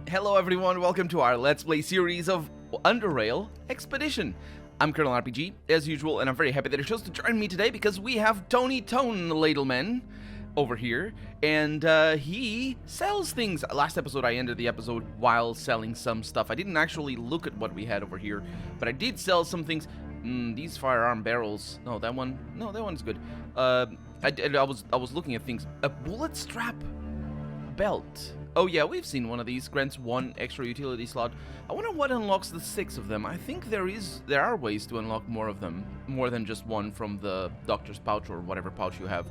Hello everyone, welcome to our Let's Play series of Underrail Expedition. I'm Colonel RPG, as usual, and I'm very happy that you chose to join me today because we have Tony Tone Ladleman over here, and he sells things. Last episode I ended the episode while selling some stuff. I didn't actually look at what we had over here, but I did sell some things. These firearm barrels. No, that one's good. I was looking at things. A bullet strap belt. Oh yeah, we've seen one of these. Grants 1 extra utility slot. I wonder what unlocks the 6 of them. I think there are ways to unlock more of them, more than just one from the doctor's pouch or whatever pouch you have.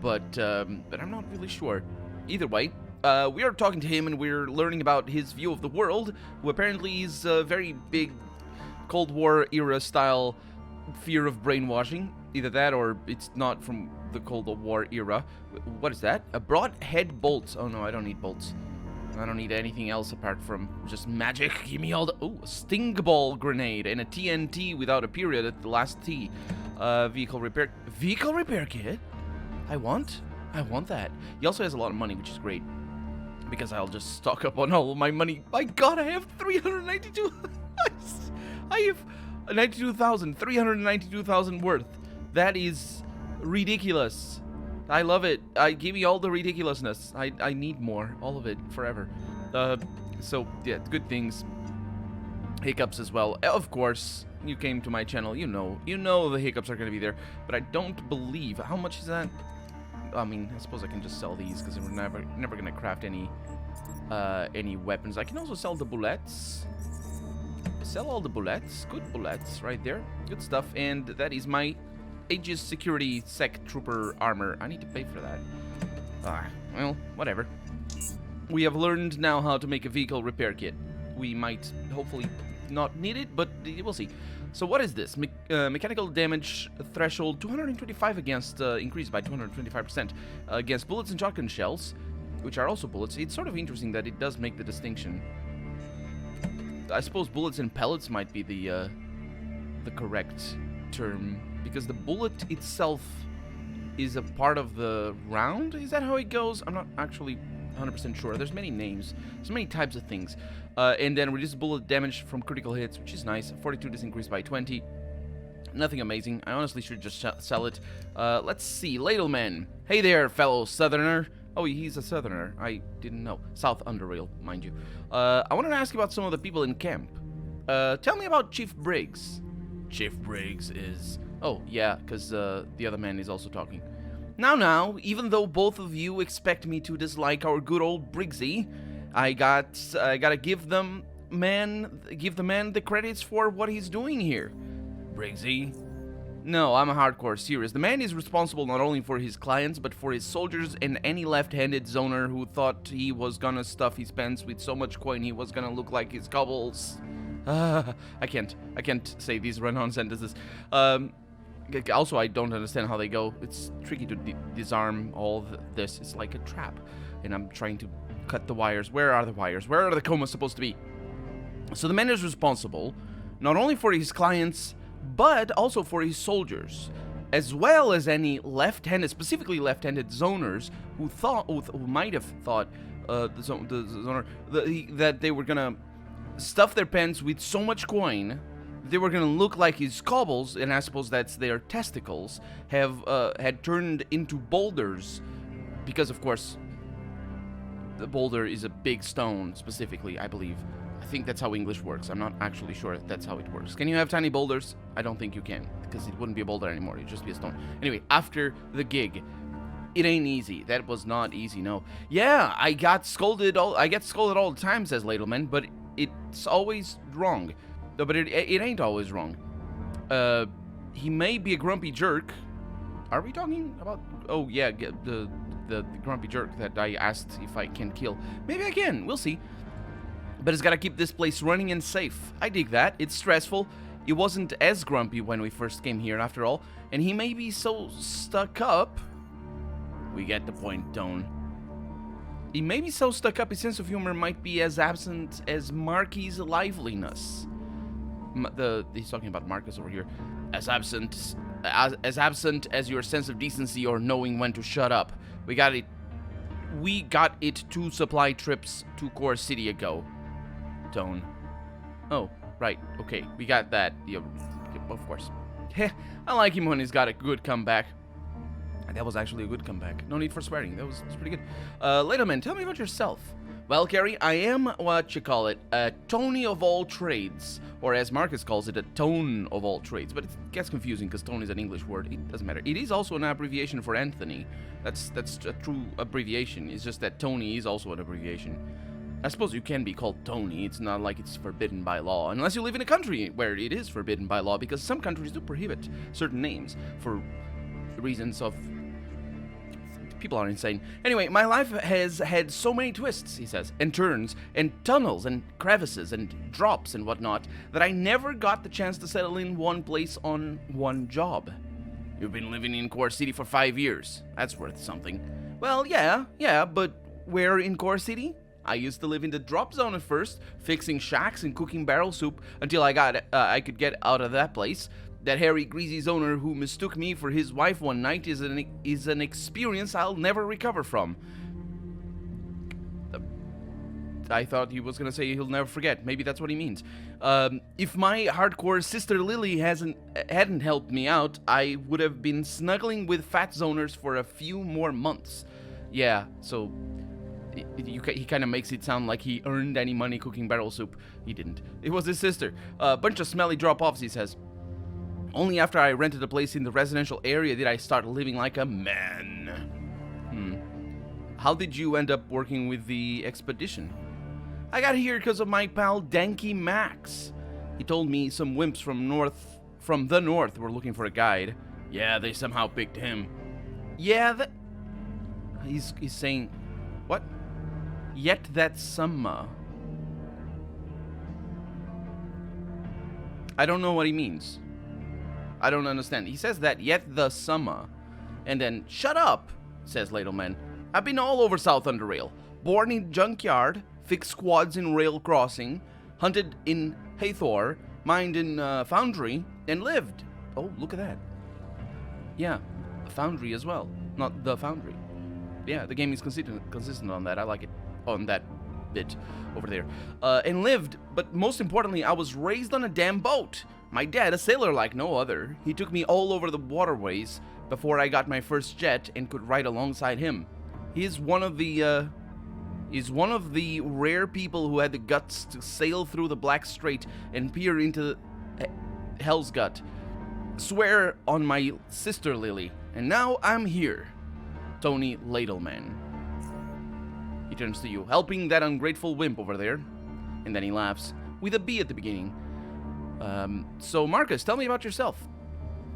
But I'm not really sure. Either way, we are talking to him and we're learning about his view of the world, who apparently is a very big Cold War era style fear of brainwashing. Either that or it's not from the Cold War era. What is that? A broadhead bolt. Oh no, I don't need bolts. I don't need anything else apart from just magic. Give me all the... Oh, a sting ball grenade and a TNT without a period at the last T. Vehicle repair kit? I want that. He also has a lot of money, which is great, because I'll just stock up on all of my money. My god, I have 392. I have 392,000 worth. That is ridiculous. I love it. Give me all the ridiculousness. I need more. All of it. Forever. So, yeah, good things. Hiccups as well. Of course, you came to my channel. You know the hiccups are going to be there. But I don't believe... How much is that? I mean, I suppose I can just sell these, because we're never going to craft any weapons. I can also sell the bullets. Sell all the bullets. Good bullets right there. Good stuff. And that is my Aegis Security Sec Trooper armor. I need to pay for that. Well, whatever. We have learned now how to make a vehicle repair kit. We might hopefully not need it, but we'll see. So what is this? Mechanical damage threshold 225 against, increased by 225% against bullets and shotgun shells, which are also bullets. It's sort of interesting that it does make the distinction. I suppose bullets and pellets might be the correct term, because the bullet itself is a part of the round. Is that how it goes? I'm not actually 100% sure. There's many names. There's many types of things. And then reduce bullet damage from critical hits, which is nice. 42 is increased by 20. Nothing amazing. I honestly should just sell it. Let's see. Ladleman. Hey there, fellow southerner. Oh, he's a southerner. I didn't know. South Underrail, mind you. I wanted to ask you about some of the people in camp. Tell me about Chief Briggs. Chief Briggs is... Oh, yeah, because the other man is also talking. Now, even though both of you expect me to dislike our good old Briggsy, I gotta give the man the credits for what he's doing here. Briggsy? No, I'm a hardcore serious. The man is responsible not only for his clients, but for his soldiers and any left-handed zoner who thought he was gonna stuff his pants with so much coin he was gonna look like his cobbles. I can't say these run-on sentences. Also, I don't understand how they go. It's tricky to disarm all this. It's like a trap, and I'm trying to cut the wires. Where are the wires? Where are the comas supposed to be? So the man is responsible not only for his clients, but also for his soldiers, as well as any left-handed, specifically left-handed zoners who might have thought that they were gonna stuff their pants with so much coin they were gonna look like his cobbles, and I suppose that's their testicles, had turned into boulders, because of course the boulder is a big stone specifically, I believe. I think that's how English works. I'm not actually sure if that's how it works. Can you have tiny boulders? I don't think you can, because it wouldn't be a boulder anymore. It'd just be a stone. Anyway, after the gig, it ain't easy. That was not easy, no. Yeah, I get scolded all the time, says Ladleman, but it's always wrong. No, but it ain't always wrong. He may be a grumpy jerk. Are we talking about... Oh, yeah, the grumpy jerk that I asked if I can kill. Maybe I can. We'll see. But it's gotta keep this place running and safe. I dig that. It's stressful. It wasn't as grumpy when we first came here, after all. And he may be so stuck up... We get the point, Tone. He may be so stuck up, his sense of humor might be as absent as Marky's liveliness. He's talking about Marcus over here. As absent as your sense of decency or knowing when to shut up. We We got it 2 supply trips to Core City ago. Tone. Oh, right. Okay, we got that. Yeah, of course. I like him when he's got a good comeback. That was actually a good comeback. No need for swearing. That was pretty good. Ladleman, tell me about yourself. Well, Carrie, I am what you call it, a Tony of all trades. Or as Marcus calls it, a tone of all trades. But it gets confusing because tone is an English word. It doesn't matter. It is also an abbreviation for Anthony. That's a true abbreviation. It's just that Tony is also an abbreviation. I suppose you can be called Tony. It's not like it's forbidden by law. Unless you live in a country where it is forbidden by law. Because some countries do prohibit certain names for reasons of... People are insane. Anyway, my life has had so many twists, he says, and turns, and tunnels, and crevices, and drops, and whatnot, that I never got the chance to settle in one place on one job. You've been living in Core City for 5 years. That's worth something. Well, yeah, but where in Core City? I used to live in the drop zone at first, fixing shacks and cooking barrel soup until I could get out of that place. That hairy, greasy owner who mistook me for his wife one night is an experience I'll never recover from. I thought he was gonna say he'll never forget. Maybe that's what he means. If my hardcore sister Lily hadn't helped me out, I would have been snuggling with fat zoners for a few more months. Yeah, so he kind of makes it sound like he earned any money cooking barrel soup. He didn't. It was his sister. A bunch of smelly drop-offs, he says. Only after I rented a place in the residential area did I start living like a man. How did you end up working with the expedition? I got here because of my pal Danky Max. He told me some wimps from the north were looking for a guide. Yeah, they somehow picked him. Yeah, he's saying, what? Yet that summer. I don't know what he means. I don't understand. He says that, yet the summer. And then, shut up, says Ladleman. I've been all over South Underrail. Born in Junkyard, fixed squads in Rail Crossing, hunted in Hathor, mined in Foundry, and lived. Oh, look at that. Yeah, Foundry as well, not the Foundry. Yeah, the game is consistent on that. I like it. On that bit over there. And lived, but most importantly, I was raised on a damn boat. My dad, a sailor like no other, he took me all over the waterways before I got my first jet and could ride alongside him. He's one of the rare people who had the guts to sail through the Black Strait and peer into Hell's Gut. Swear on my sister Lily, and now I'm here. Tony Ladleman. He turns to you, helping that ungrateful wimp over there. And then he laughs, with a B at the beginning. So Marcus, tell me about yourself.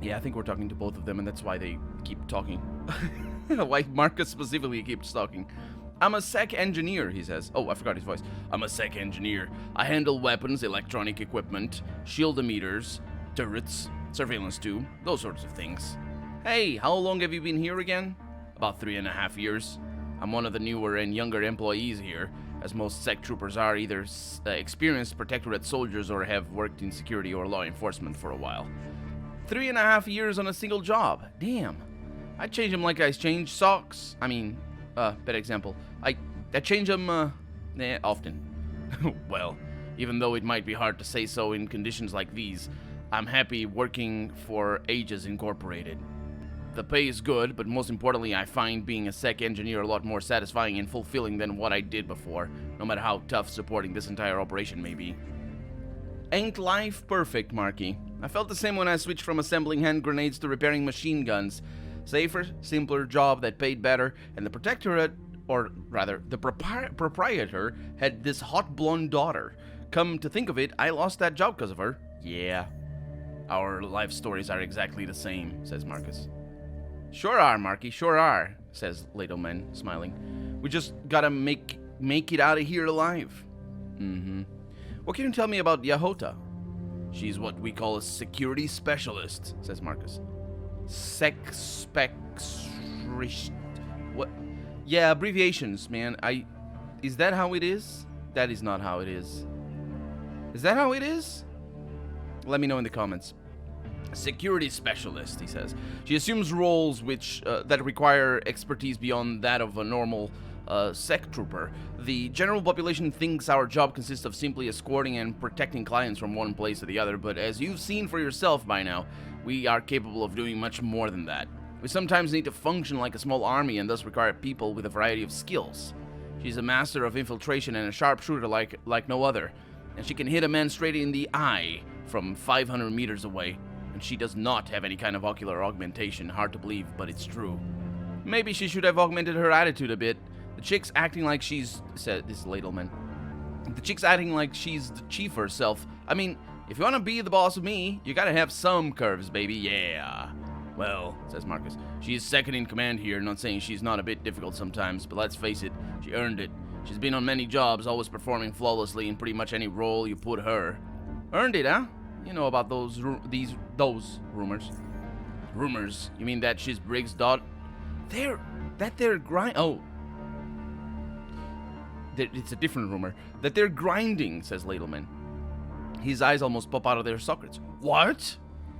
Yeah, I think we're talking to both of them, and that's why they keep talking. Why Marcus specifically keeps talking. I'm a sec engineer, he says. Oh, I forgot his voice. I'm a sec engineer. I handle weapons, electronic equipment, shield emitters, turrets, surveillance too, those sorts of things. Hey, how long have you been here again? About 3.5 years. I'm one of the newer and younger employees here, as most sec troopers are either experienced protectorate soldiers or have worked in security or law enforcement for a while. 3.5 years on a single job. Damn. I change them like I change socks. I mean, better example. I change them, often. Well, even though it might be hard to say so in conditions like these, I'm happy working for Aegis Incorporated. The pay is good, but most importantly, I find being a sec engineer a lot more satisfying and fulfilling than what I did before, no matter how tough supporting this entire operation may be. Ain't life perfect, Marky? I felt the same when I switched from assembling hand grenades to repairing machine guns. Safer, simpler job that paid better, and the protectorate, or rather, the proprietor, had this hot blonde daughter. Come to think of it, I lost that job because of her. Yeah. Our life stories are exactly the same, says Marcus. Sure are, Marky, sure are, says Ladleman, smiling. We just gotta make it out of here alive. What can you tell me about Yahota? She's what we call a security specialist, says Marcus. What? Yeah, abbreviations, man. Is that how it is? That is not how it is. Is that how it is? Let me know in the comments. Security specialist, he says. She assumes roles that require expertise beyond that of a normal a sec trooper. The general population thinks our job consists of simply escorting and protecting clients from one place to the other, but as you've seen for yourself by now, we are capable of doing much more than that. We sometimes need to function like a small army and thus require people with a variety of skills. She's a master of infiltration and a sharpshooter like no other, and she can hit a man straight in the eye from 500 meters away, and she does not have any kind of ocular augmentation. Hard to believe, but it's true. Maybe she should have augmented her attitude a bit. The chick's acting like she's... said this Ladleman. The chick's acting like she's the chief herself. I mean, if you want to be the boss of me, you gotta have some curves, baby, yeah. Well, says Marcus, she's second in command here, not saying she's not a bit difficult sometimes, but let's face it, she earned it. She's been on many jobs, always performing flawlessly in pretty much any role you put her. Earned it, huh? You know about those rumors. Rumors? You mean that she's Briggs' daughter? It's a different rumor. That they're grinding, says Ladleman. His eyes almost pop out of their sockets. What?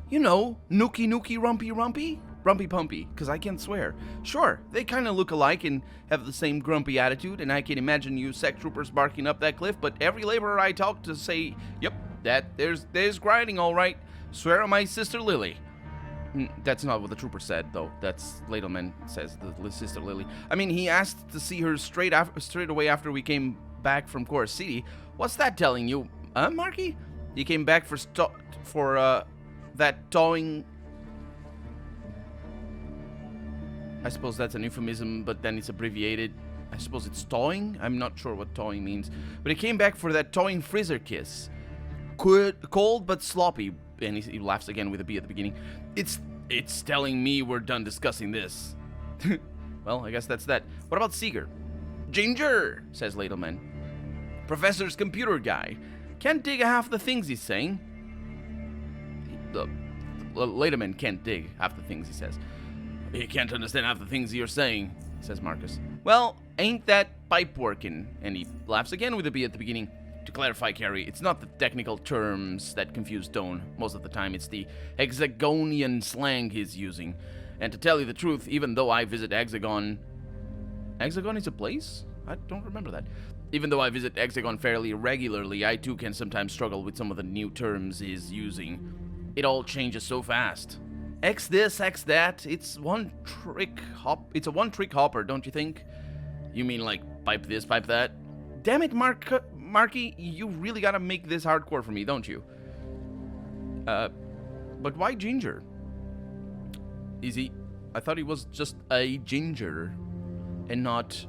You know, nookie rumpy? Rumpy pumpy, because I can't swear. Sure, they kind of look alike and have the same grumpy attitude, and I can imagine you sec troopers barking up that cliff, but every laborer I talk to say, yep, there's grinding all right. Swear on my sister Lily. That's not what the trooper said, though. That's Ladleman says, the sister Lily. I mean, he asked to see her straight away after we came back from Chorus City. What's that telling you, Marky? He came back for that towing. I suppose that's an euphemism, but then it's abbreviated. I suppose it's towing? I'm not sure what towing means. But he came back for that towing frizzer kiss. Cold but sloppy. And he laughs again with a B at the beginning. It's telling me we're done discussing this. Well, I guess that's that. What about Seeger? Ginger, says Ladleman. Professor's computer guy. Can't dig half the things he's saying. Ladleman can't dig half the things he says. He can't understand half the things you're saying, says Marcus. Well, ain't that pipe working? And he laughs again with a B at the beginning. To clarify, Carrie, it's not the technical terms that confuse Stone. Most of the time, it's the Hexagonian slang he's using. And to tell you the truth, even though I visit Hexagon... Hexagon is a place? I don't remember that. Even though I visit Hexagon fairly regularly, I too can sometimes struggle with some of the new terms he's using. It all changes so fast. X this, X that. It's a one-trick hopper, don't you think? You mean like pipe this, pipe that? Damn it, Marky, you really gotta make this hardcore for me, don't you? But why Ginger? I thought he was just a ginger, and not...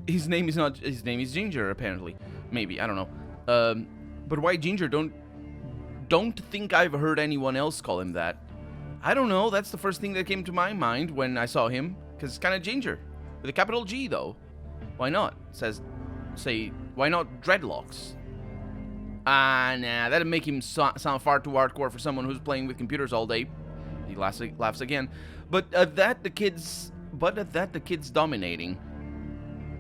His name is Ginger, apparently. Maybe, I don't know. But why Ginger? Don't think I've heard anyone else call him that. I don't know, that's the first thing that came to my mind when I saw him, because it's kind of Ginger. With a capital G, though. Why not? Why not dreadlocks? Nah, that'd make him sound far too hardcore for someone who's playing with computers all day. He laughs again. But at that, the kid's dominating.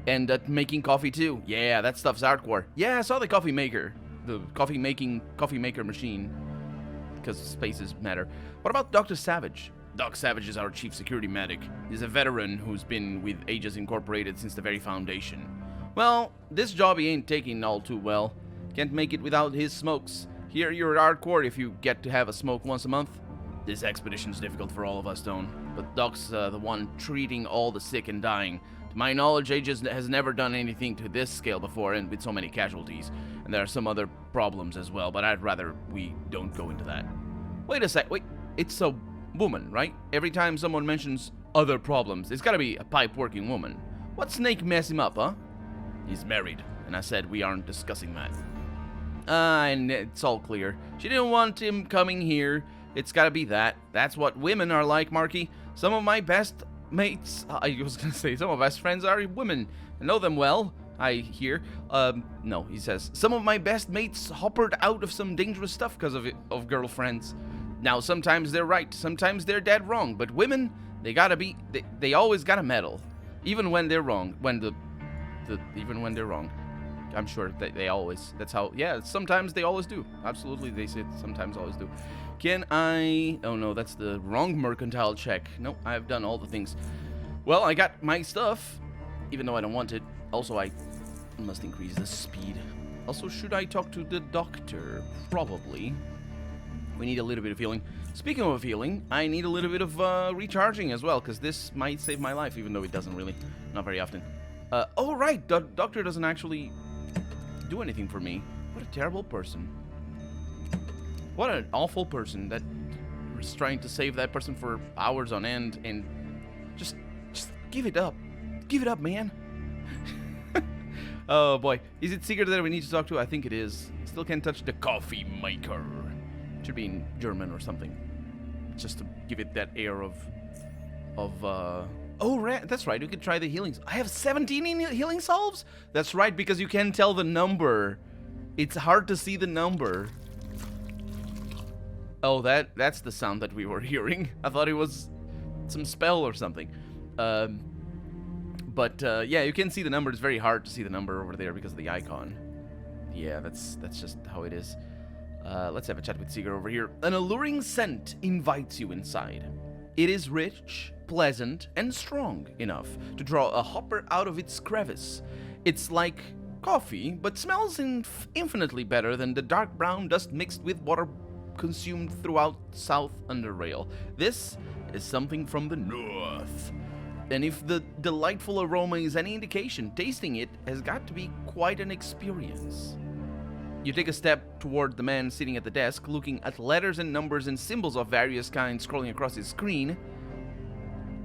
And at making coffee, too. Yeah, that stuff's hardcore. Yeah, I saw the Coffeemaker. The Coffeemaker machine. Because spaces matter. What about Dr. Savage? Doc Savage is our chief security medic. He's a veteran who's been with Aegis Incorporated since the very foundation. Well, this job he ain't taking all too well. Can't make it without his smokes. Here you're hardcore if you get to have a smoke once a month. This expedition's difficult for all of us, Stone. But Doc's the one treating all the sick and dying. To my knowledge, Aegis has never done anything to this scale before and with so many casualties. And there are some other problems as well, but I'd rather we don't go into that. Wait a sec, it's a woman, right? Every time someone mentions other problems, it's gotta be a pipe-working woman. What snake mess him up, huh? He's married, and I said we aren't discussing that. And it's all clear. She didn't want him coming here. It's gotta be that. That's what women are like, Marky. Some of my best mates, I was gonna say, some of my best friends are women. I know them well, I hear. No, he says, some of my best mates hoppered out of some dangerous stuff because of girlfriends. Now, sometimes they're right, sometimes they're dead wrong, but women, they always gotta meddle. Even when they're wrong, even when they're wrong. I'm sure that they always, that's how, yeah, sometimes they always do. Absolutely, they say sometimes always do. Oh no, that's the wrong mercantile check. Nope, I've done all the things. Well, I got my stuff. even though I don't want it. Also, I must increase the speed. Also, should I talk to the doctor? Probably. We need a little bit of healing. Speaking of healing, I need a little bit of recharging as well, because this might save my life, even though it doesn't really. Not very often. Oh, right. The doctor doesn't actually do anything for me. What a terrible person. What an awful person that was trying to save that person for hours on end, and just give it up. Give it up, man. Oh, boy. Is it Seeger that we need to talk to? I think it is. Still can't touch the Coffeemaker. Should be in German or something. Just to give it that air of oh, that's right. We could try the healings. I have 17 healing salves? That's right, because you can't tell the number. It's hard to see the number. Oh, that's the sound that we were hearing. I thought it was some spell or something. But yeah, you can see the number. It's very hard to see the number over there because of the icon. Yeah, that's just how it is. Let's have a chat with Seeger over here. An alluring scent invites you inside. It is rich, pleasant, and strong enough to draw a hopper out of its crevice. It's like coffee, but smells infinitely better than the dark brown dust mixed with water consumed throughout South Underrail. This is something from the north. And if the delightful aroma is any indication, tasting it has got to be quite an experience. You take a step toward the man sitting at the desk, looking at letters and numbers and symbols of various kinds scrolling across his screen,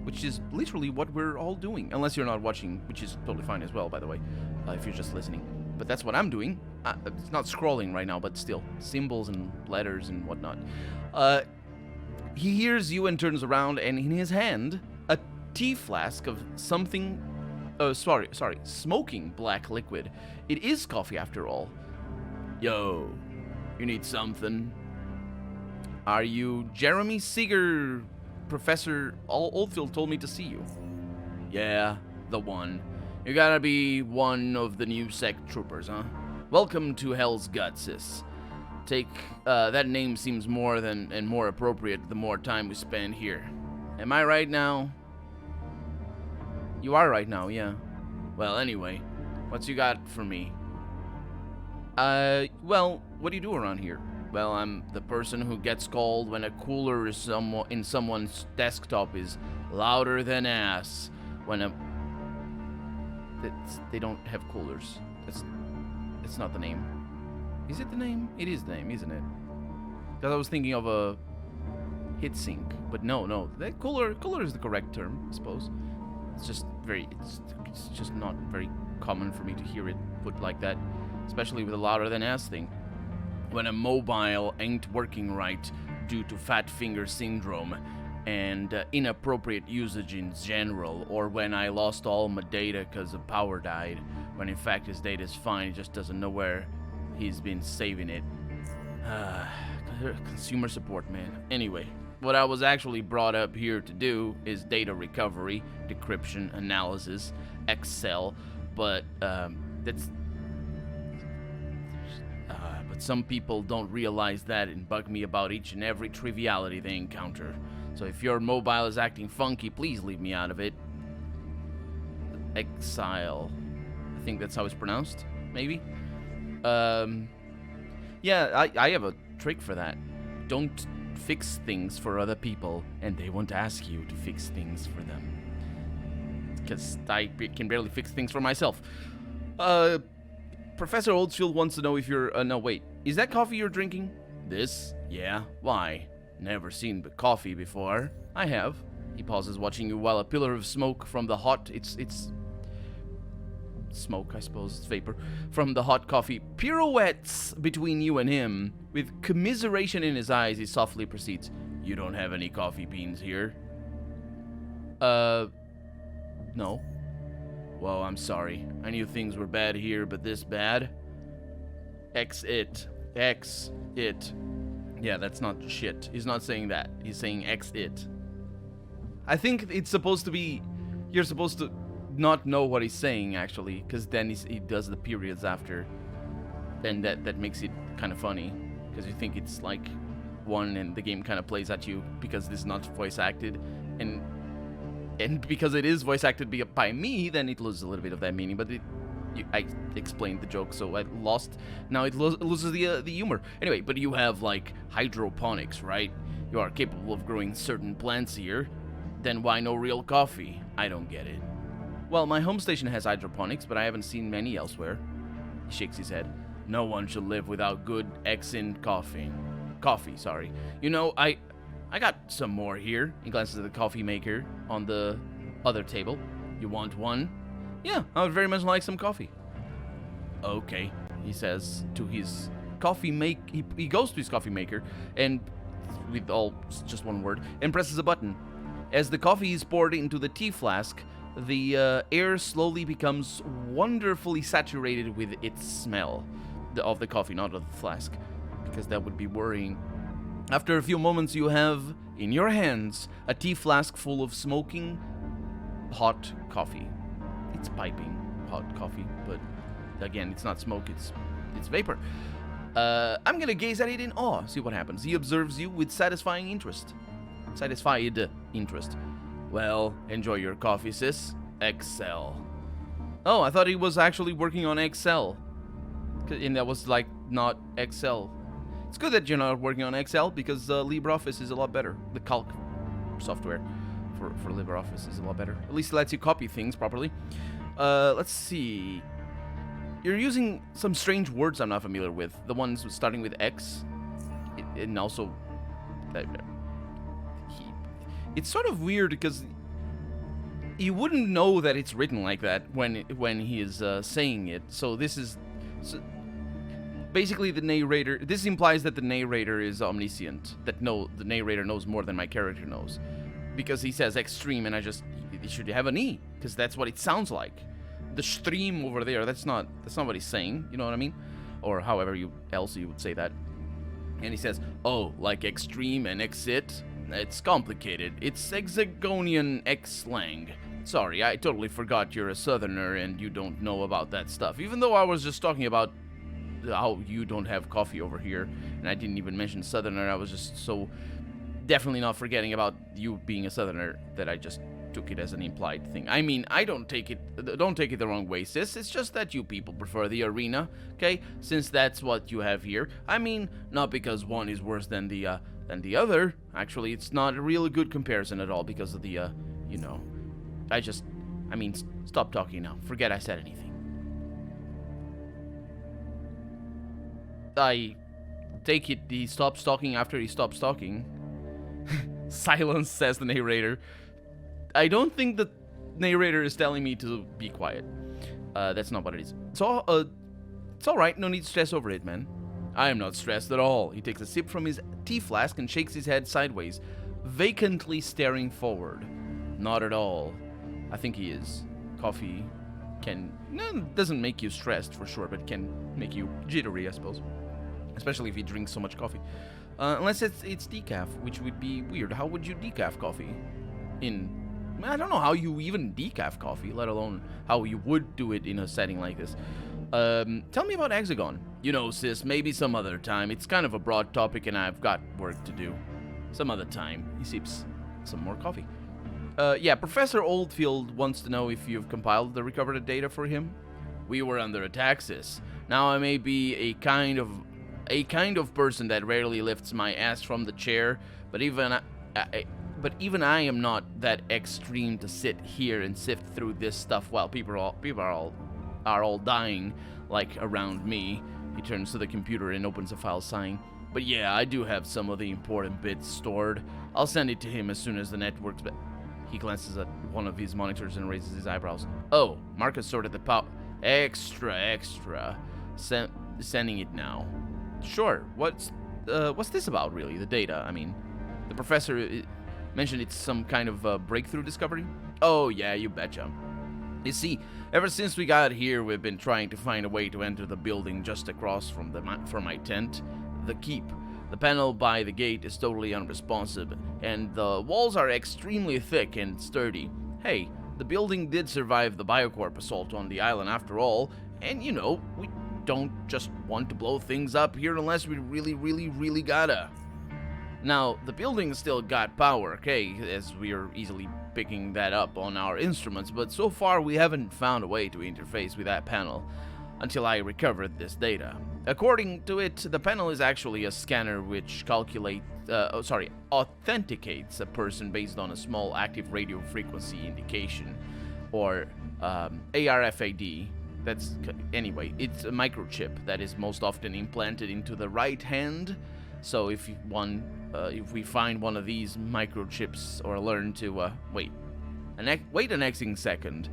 which is literally what we're all doing. Unless you're not watching, which is totally fine as well, by the way, if you're just listening. But that's what I'm doing. It's not scrolling right now, but still. Symbols and letters and whatnot. He hears you and turns around, and in his hand, a tea flask of something... smoking black liquid. It is coffee after all. Yo, you need something? Are you Jeremy Seeger? Professor Oldfield told me to see you. Yeah, the one. You gotta be one of the new sect troopers, huh? Welcome to Hell's Guts, sis. That name seems more appropriate the more time we spend here. Am I right now? You are right now, yeah. Well, anyway, what's you got for me? Well, what do you do around here? Well, I'm the person who gets called when a cooler is in someone's desktop is louder than ass. When they don't have coolers. That's not the name. Is it the name? It is the name, isn't it? Because I was thinking of a heatsink, but no. That cooler is the correct term, I suppose. It's just it's just not very common for me to hear it put like that. Especially with a louder than ass thing. When a mobile ain't working right due to fat finger syndrome and inappropriate usage in general, or when I lost all my data because the power died, when in fact his data's fine, he just doesn't know where he's been saving it. Consumer support, man. Anyway, what I was actually brought up here to do is data recovery, decryption, analysis, Excel, but some people don't realize that and bug me about each and every triviality they encounter. So if your mobile is acting funky, please leave me out of it. Exile. I think that's how it's pronounced, maybe? Yeah, I have a trick for that. Don't fix things for other people, and they won't ask you to fix things for them. Because I can barely fix things for myself. Professor Oldfield wants to know if you're... no, wait. Is that coffee you're drinking? This? Yeah. Why? Never seen coffee before. I have. He pauses, watching you while a pillar of smoke from the hot... It's... smoke, I suppose. It's vapor. From the hot coffee pirouettes between you and him. With commiseration in his eyes, he softly proceeds. You don't have any coffee beans here? No. Well, I'm sorry. I knew things were bad here, but this bad? X it. Yeah, that's not shit. He's not saying that. He's saying X it. I think it's supposed to be... You're supposed to not know what he's saying, actually, because then he does the periods after. And that makes it kind of funny, because you think it's like one and the game kind of plays at you because this is not voice acted. And And because it is voice acted by me, then it loses a little bit of that meaning. But I explained the joke, so I lost. Now it loses the humor. Anyway, but you have like hydroponics, right? You are capable of growing certain plants here. Then why no real coffee? I don't get it. Well, my home station has hydroponics, but I haven't seen many elsewhere. He shakes his head. No one should live without good Exin coffee. Coffee, sorry. You know, I got some more here. He glances at the coffee maker on the other table. You want one? Yeah, I would very much like some coffee. Okay, he says to his coffee he goes to his coffee maker and with all just one word and presses a button. As the coffee is poured into the tea flask, the air slowly becomes wonderfully saturated with its smell of the coffee, not of the flask, because that would be worrying. After a few moments, you have in your hands a tea flask full of smoking hot coffee. It's piping hot coffee, but again, it's not smoke, it's vapor. I'm gonna gaze at it in awe, see what happens. He observes you with satisfied interest. Well, enjoy your coffee, sis. Excel. Oh, I thought he was actually working on Excel. And that was like not Excel. It's good that you're not working on Excel because LibreOffice is a lot better. The calc software for LibreOffice is a lot better. At least it lets you copy things properly. Let's see. You're using some strange words I'm not familiar with. The ones starting with X. And also... It's sort of weird because you wouldn't know that it's written like that when he is saying it. So this is... basically, the narrator... This implies that the narrator is omniscient. That the narrator knows more than my character knows. Because he says extreme, and he should have an E, because that's what it sounds like. The stream over there, that's not what he's saying, you know what I mean? Or however else you would say that. And he says, oh, like extreme and exit? It's complicated. It's Hexagonian X-slang. Sorry, I totally forgot you're a southerner and you don't know about that stuff. Even though I was just talking about how you don't have coffee over here, and I didn't even mention southerner. I was just so definitely not forgetting about you being a southerner that I just took it as an implied thing. I mean, I don't take it the wrong way, sis. It's just that you people prefer the arena, okay? Since that's what you have here. I mean, not because one is worse than the other. Actually, it's not a really good comparison at all because of the you know. Stop talking now. Forget I said anything. I take it he stops talking after he stops talking. Silence, says the narrator. I don't think the narrator is telling me to be quiet. That's not what it is. It's alright, no need to stress over it, man. I am not stressed at all. He takes a sip from his tea flask and shakes his head sideways, vacantly staring forward. Not at all. I think he is. Coffee doesn't make you stressed for sure, but can make you jittery, I suppose. Especially if you drink so much coffee. Unless it's decaf, which would be weird. How would you decaf coffee? I don't know how you even decaf coffee, let alone how you would do it in a setting like this. Tell me about Hexagon. You know, sis, maybe some other time. It's kind of a broad topic and I've got work to do. Some other time. He sips some more coffee. Yeah, Professor Oldfield wants to know if you've compiled the recovered data for him. We were under attack, sis. Now I may be a kind of person that rarely lifts my ass from the chair, but even I am not that extreme to sit here and sift through this stuff while people are all dying, like around me. He turns to the computer and opens a file, sighing. But yeah, I do have some of the important bits stored. I'll send it to him as soon as the network's back. He glances at one of his monitors and raises his eyebrows. Oh, Marcus sorted the power. Extra. Sending it now. Sure. What's this about, really? The data. I mean, the professor mentioned it's some kind of breakthrough discovery. Oh yeah, you betcha. You see, ever since we got here, we've been trying to find a way to enter the building just across from my tent, the keep. The panel by the gate is totally unresponsive, and the walls are extremely thick and sturdy. Hey, the building did survive the Biocorp assault on the island after all, and you know, we don't just want to blow things up here unless we really gotta. Now, the building still got power, okay, as we are easily picking that up on our instruments, but so far we haven't found a way to interface with that panel until I recovered this data. According to it, the panel is actually a scanner which authenticates a person based on a small active radio frequency indication, or ARFID. Anyway, it's a microchip that is most often implanted into the right hand. So if we find one of these microchips, or learn to wait a next second.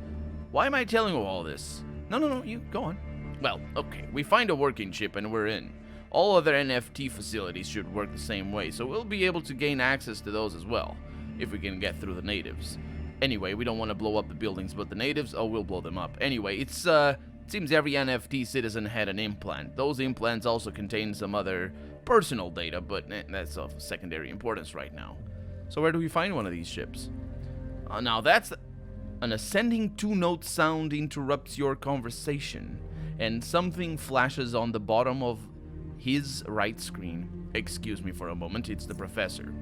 Why am I telling you all this? No, you go on. Well, okay, we find a working chip and we're in. All other NFT facilities should work the same way, so we'll be able to gain access to those as well, if we can get through the natives. Anyway, we don't want to blow up the buildings, but the natives, we'll blow them up. Anyway, it seems every NFT citizen had an implant. Those implants also contain some other personal data, but that's of secondary importance right now. So where do we find one of these ships? Now that's... An ascending two-note sound interrupts your conversation, and something flashes on the bottom of his right screen. Excuse me for a moment, it's the professor.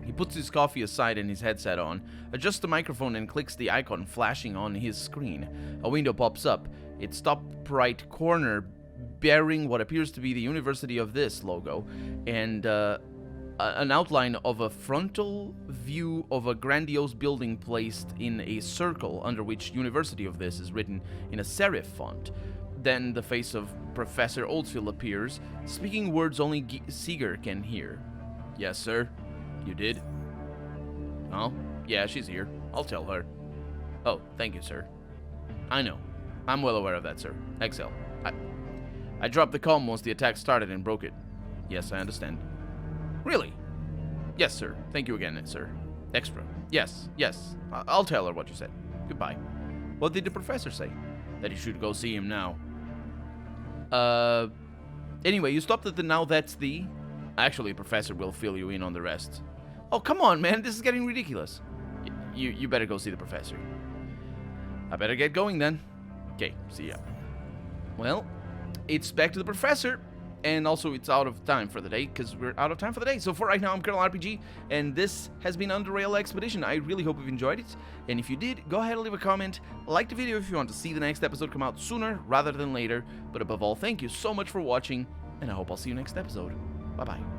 He puts his coffee aside and his headset on, adjusts the microphone and clicks the icon flashing on his screen. A window pops up, its top right corner bearing what appears to be the University of This logo, and an outline of a frontal view of a grandiose building placed in a circle under which University of This is written in a serif font. Then the face of Professor Oldfield appears, speaking words only Seeger can hear. Yes, sir. You did? Oh, yeah, she's here. I'll tell her. Oh, thank you, sir. I know. I'm well aware of that, sir. Excel. I dropped the comm once the attack started and broke it. Yes, I understand. Really? Yes, sir. Thank you again, sir. Extra. Yes. I'll tell her what you said. Goodbye. What did the professor say? That you should go see him now. Anyway, you stopped at the now that's the... Actually, professor will fill you in on the rest. Oh, come on, man. This is getting ridiculous. You better go see the professor. I better get going then. Okay, see ya. Well, it's back to the professor. And also, it's out of time for the day, because we're out of time for the day. So for right now, I'm Colonel RPG, and this has been Underrail Expedition. I really hope you've enjoyed it. And if you did, go ahead and leave a comment. Like the video if you want to see the next episode come out sooner rather than later. But above all, thank you so much for watching, and I hope I'll see you next episode. Bye-bye.